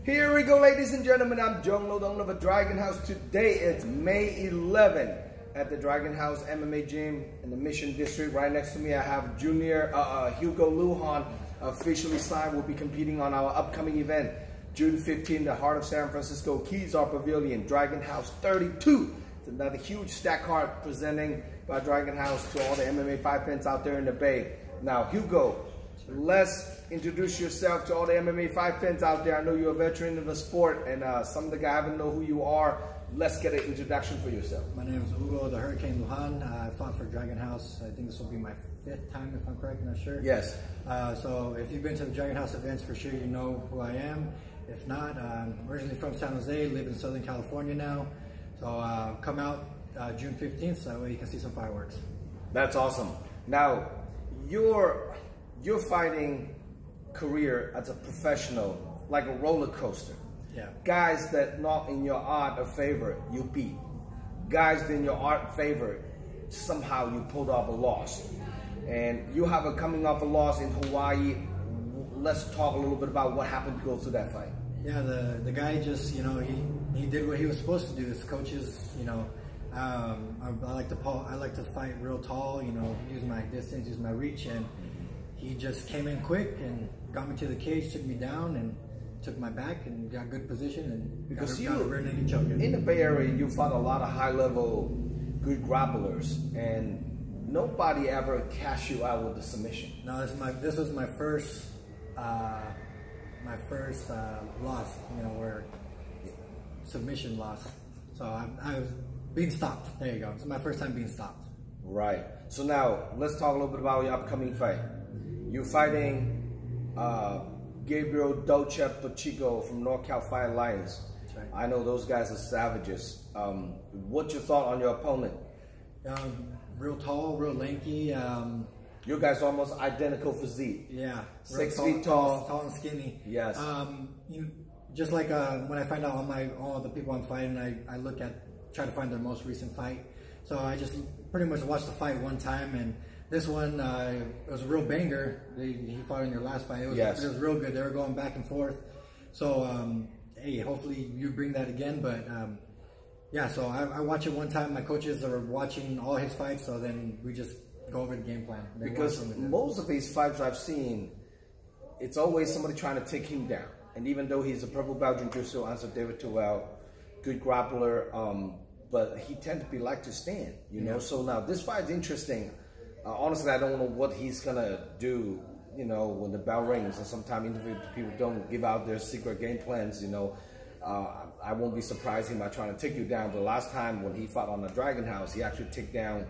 Here we go, ladies and gentlemen. I'm Jung Lodong of the Dragon House. Today it's May 11 at the Dragon House MMA gym in the Mission District. Right next to me, I have Junior Hugo Lujan, officially signed. Will be competing on our upcoming event, June 15, the heart of San Francisco Kezar Pavilion, Dragon House 32. It's another huge stack card presenting by Dragon House to all the MMA fight fans out there in the Bay. Now, Hugo, let's introduce yourself to all the MMA fight fans out there. I know you're a veteran of the sport, and some of the guys haven't know who you are. Let's get an introduction for yourself. My name is Hugo the Hurricane Lujan. I fought for Dragon House. I think this will be my 5th time, if I'm correct, I'm not sure. Yes. So if you've been to the Dragon House events, for sure you know who I am. If not, I'm originally from San Jose, live in Southern California now. So come out June 15th, so that way you can see some fireworks. That's awesome. Now, your fighting career as a professional, like a roller coaster. Yeah. Guys that not in your art or favor, you beat. Guys that in your art favor, somehow you pulled off a loss. And you have a coming off a loss in Hawaii. Let's talk a little bit about what happened to go through that fight. Yeah, the guy just, you know, he did what he was supposed to do. His coaches, you know, I like to fight real tall, you know, use my distance, use my reach, and he just came in quick and got me to the cage, took me down, and took my back and got good position and because got a rear naked choke. In the Bay Area, you fought a lot of high-level good grapplers, and nobody ever cashed you out with the submission. No, this was my first loss, you know, where submission loss. So I was being stopped. There you go. It's my first time being stopped. Right. So now let's talk a little bit about your upcoming fight. You're fighting Gabriel Dolce Pacheco from North Cal Fight Alliance. That's right. I know those guys are savages. What's your thought on your opponent? Real tall, real lanky. You guys are almost identical physique. Yeah. 6 feet tall. Tall and skinny. Yes. You know, just like when I find out all the people I'm fighting, I try to find their most recent fight. So I just pretty much watched the fight one time, and this one, it was a real banger. He fought in your last fight. It was real good. They were going back and forth. So, hey, hopefully you bring that again. But, yeah, so I watch it one time. My coaches are watching all his fights, so then we just go over the game plan. Because most of these fights I've seen, it's always somebody trying to take him down. And even though he's a purple belt jiu-jitsu, answer David Terrell, good grappler, but he tends to be like to stand, you know? So now this fight's interesting. Honestly, I don't know what he's gonna do, you know, when the bell rings, and sometimes interview people don't give out their secret game plans, you know. I won't be surprised him by trying to take you down. The last time when he fought on the Dragon House, he actually took down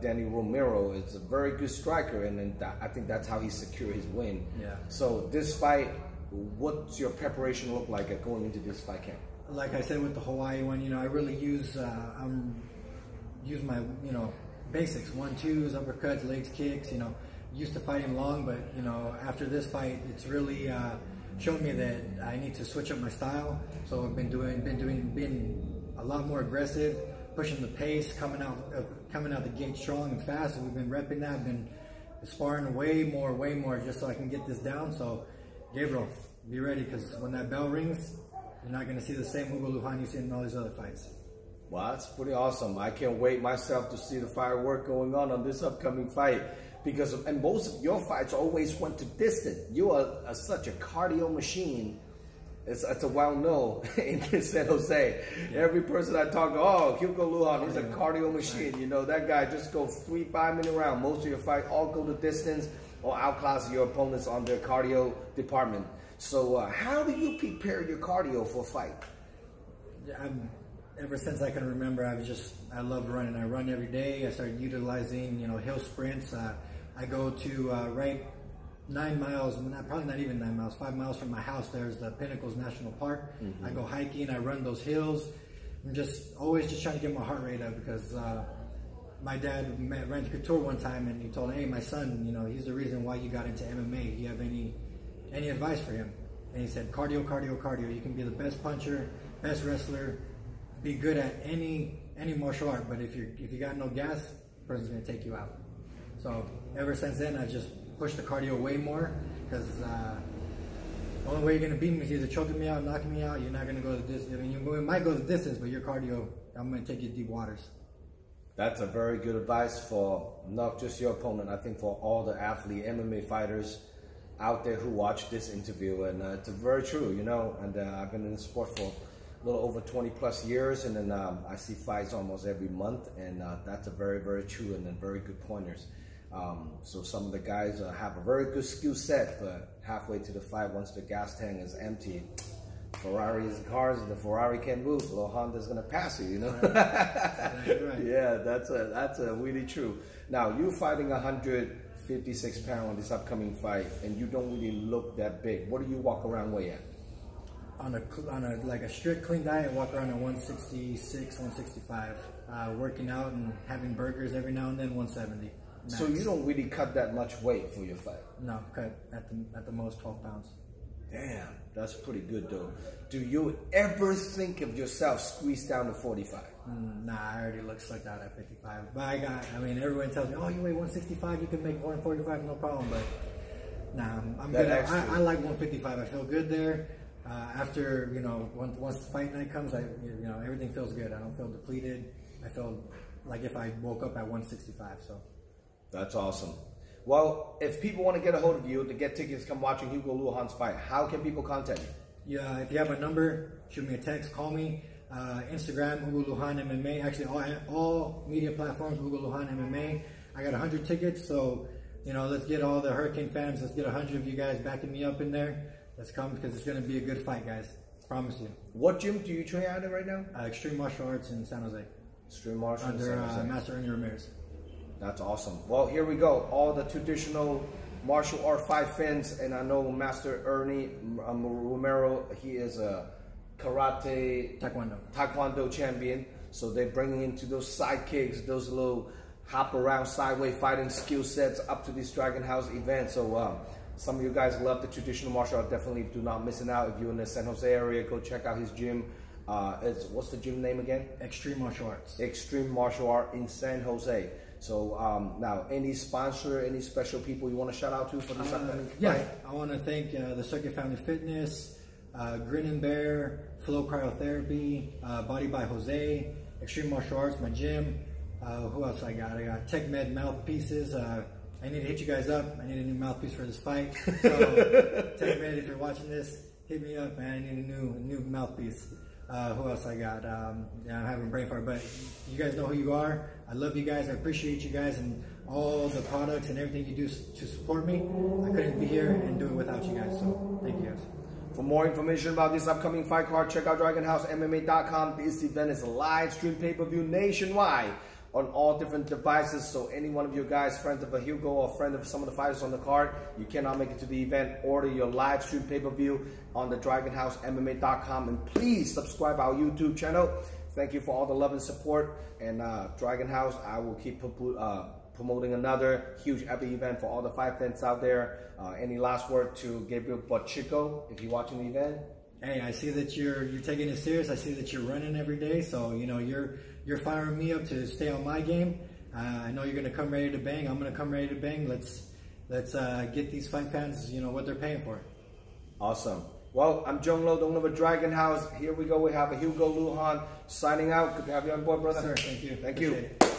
Danny Romero. It's a very good striker, and then I think that's how he secured his win. Yeah. So this fight, what's your preparation look like at going into this fight camp? Like I said with the Hawaii one, you know, I really use my, you know, basics, 1-2s, uppercuts, legs, kicks. You know, used to fighting long, but you know, after this fight, it's really shown me that I need to switch up my style. So I've been a lot more aggressive, pushing the pace, coming out the gate strong and fast. And we've been repping that. I've been sparring way more, just so I can get this down. So Gabriel, be ready, because when that bell rings, you're not going to see the same Hugo Lujan you see in all these other fights. Well, that's pretty awesome. I can't wait myself to see the firework going on this upcoming fight, because and most of your fights always went to distance. You are such a cardio machine. It's a well-known in San Jose. Yeah. Every person I talk to, oh, Hugo Lujan, he's a cardio machine. You know, that guy just goes 3-5 minute round. Most of your fights all go to distance or outclass your opponents on their cardio department. So how do you prepare your cardio for a fight? Ever since I can remember, I love running. I run every day. I started utilizing, you know, hill sprints. I go to right 9 miles, probably not even 9 miles, 5 miles from my house. There's the Pinnacles National Park. I go hiking. I run those hills. I'm always trying to get my heart rate up, because my dad met Randy Couture one time, and he told him, hey, my son, you know, he's the reason why you got into MMA. Do you have any advice for him? And he said, cardio, cardio, cardio. You can be the best puncher, best wrestler, be good at any martial art, but if you got no gas, the person's gonna take you out. So ever since then, I just pushed the cardio way more, because The only way you're going to beat me is either choking me out, knocking me out. You're not going to go the distance. I mean, you might go the distance, but your cardio, I'm going to take you deep waters. That's a very good advice for not just your opponent, I think for all the athlete MMA fighters out there who watch this interview. And it's very true, you know, and I've been in the sport for a little over 20 plus years, and then I see fights almost every month, and that's a very, very true and then very good pointers. So some of the guys have a very good skill set, but halfway to the fight, once the gas tank is empty, Ferrari's cars, the Ferrari can't move. Little Honda's gonna pass you, you know. Right. Yeah, that's a really true. Now you're fighting 156 pounds this upcoming fight, and you don't really look that big. What do you walk around weigh at? On a like a strict clean diet, walk around at 166, 165. Working out and having burgers every now and then, 170. Max. So you don't really cut that much weight for your fight? No, cut at the most 12 pounds. Damn, that's pretty good though. Do you ever think of yourself squeezed down to 45? Nah, I already look slicked out at 55. But I mean, everyone tells me, oh, you weigh 165, you can make 145, no problem. But nah, I'm good. I like 155. I feel good there. After, you know, once the fight night comes, you know, everything feels good. I don't feel depleted. I feel like if I woke up at 165. So that's awesome. Well, if people want to get a hold of you to get tickets, come watching Hugo Lujan's fight, how can people contact you? Yeah, if you have a number, shoot me a text, call me. Instagram, Hugo Lujan MMA. Actually, all media platforms, Hugo Lujan MMA. I got 100 tickets, so, you know, let's get all the Hurricane fans. Let's get 100 of you guys backing me up in there. Let's come, because it's going to be a good fight, guys. Promise you. What gym do you train out of right now? Extreme Martial Arts in San Jose. Extreme Martial Arts in San Jose. Master Ernie Ramirez. That's awesome. Well, here we go. All the traditional martial art fight fans, and I know Master Ernie Romero, he is a karate taekwondo champion. So they're bringing into those side kicks, those little hop around sideways fighting skill sets up to this Dragon House event. So some of you guys love the traditional martial art. Definitely do not miss it out. If you're in the San Jose area, go check out his gym. What's the gym name again? Extreme Martial Arts. Extreme Martial Art in San Jose. So now, any sponsor, any special people you want to shout out to for this upcoming fight? Yeah, I want to thank the Circuit Family Fitness, Grin and Bear, Flow Cryotherapy, Body by Jose, Extreme Martial Arts, my gym. Who else I got? I got Tech Med mouthpieces. I need to hit you guys up. I need a new mouthpiece for this fight. So Tech Med, if you're watching this, hit me up, man. I need a new mouthpiece. Who else I got? Yeah, I'm having a brain fart, but you guys know who you are. I love you guys. I appreciate you guys and all the products and everything you do to support me. I couldn't be here and do it without you guys, so thank you guys. For more information about this upcoming fight card, check out DragonHouseMMA.com. This event is a live stream pay-per-view nationwide on all different devices. So any one of you guys, friends of a Hugo or friend of some of the fighters on the card, you cannot make it to the event, order your live stream pay-per-view on the DragonHouseMMA.com. And please subscribe our YouTube channel. Thank you for all the love and support. And Dragon House, I will keep promoting another huge epic event for all the fight fans out there. Any last word to Gabriel Pacheco if you're watching the event? Hey, I see that you're taking it serious. I see that you're running every day. So, you know, you're firing me up to stay on my game. I know you're going to come ready to bang. I'm going to come ready to bang. Let's get these fight fans, you know, what they're paying for. Awesome. Well, I'm Jung Lo, the owner of Dragon House. Here we go. We have a Hugo Lujan signing out. Good to have you on board, brother. Sir, thank you. Thank Appreciate you. it.